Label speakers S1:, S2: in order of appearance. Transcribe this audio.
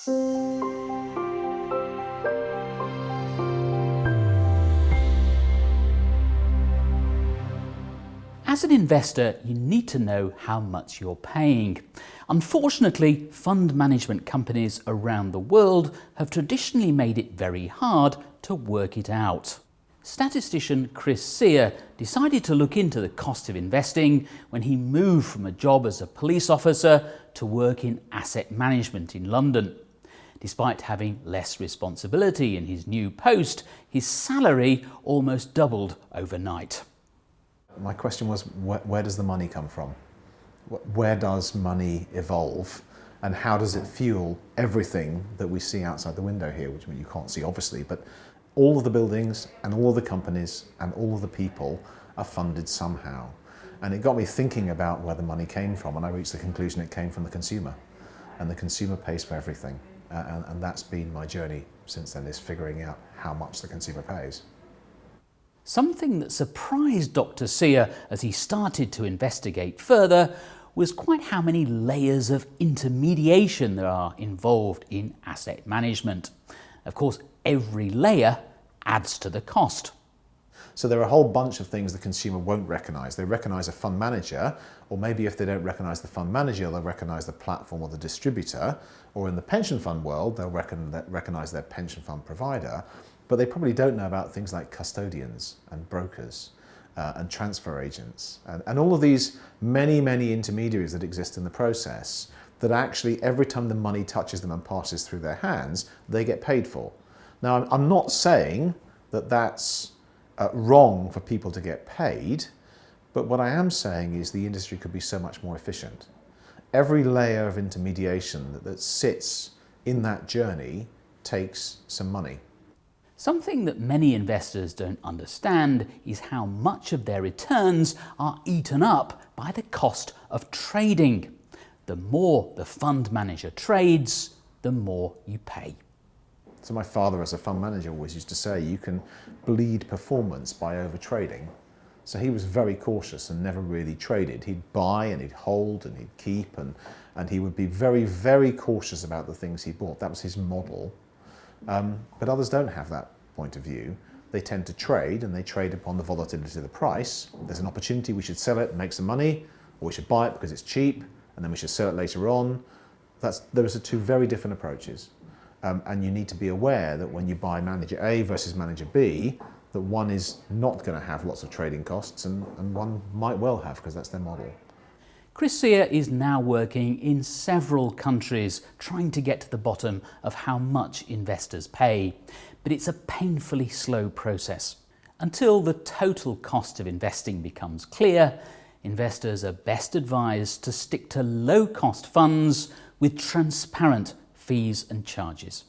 S1: As an investor, you need to know how much you're paying. Unfortunately, fund management companies around the world have traditionally made it very hard to work it out. Statistician Chris Sear decided to look into the cost of investing when he moved from a job as a police officer to work in asset management in London. Despite having less responsibility in his new post, his salary almost doubled overnight.
S2: My question was, where does the money come from? Where does money evolve? And how does it fuel everything that we see outside the window here, which you can't see obviously, but all of the buildings and all of the companies and all of the people are funded somehow. And it got me thinking about where the money came from, and I reached the conclusion it came from the consumer. And the consumer pays for everything. And that's been my journey since then, is figuring out how much the consumer pays.
S1: Something that surprised Dr. Sear as he started to investigate further was quite how many layers of intermediation there are involved in asset management. Of course, every layer adds to the cost.
S2: So there are a whole bunch of things the consumer won't recognise. They recognise a fund manager, or maybe if they don't recognise the fund manager, they'll recognise the platform or the distributor, or in the pension fund world, they'll recognise their pension fund provider. But they probably don't know about things like custodians and brokers and transfer agents and all of these many intermediaries that exist in the process that actually every time the money touches them and passes through their hands, they get paid for. Now, I'm not saying that that's wrong for people to get paid, but what I am saying is the industry could be so much more efficient. Every layer of intermediation that sits in that journey takes some money.
S1: Something that many investors don't understand is how much of their returns are eaten up by the cost of trading. The more the fund manager trades, the more you pay.
S2: So my father, as a fund manager, always used to say, you can bleed performance by overtrading. So he was very cautious and never really traded. He'd buy and he'd hold and he'd keep and he would be very cautious about the things he bought. That was his model. But others don't have that point of view. They tend to trade, and they trade upon the volatility of the price. There's an opportunity, we should sell it and make some money, or we should buy it because it's cheap, and then we should sell it later on. Those are two very different approaches. And you need to be aware that when you buy manager A versus manager B, that one is not going to have lots of trading costs, and one might well have, because that's their model.
S1: Chris Sear is now working in several countries trying to get to the bottom of how much investors pay. But it's a painfully slow process. Until the total cost of investing becomes clear, investors are best advised to stick to low-cost funds with transparent fees and charges.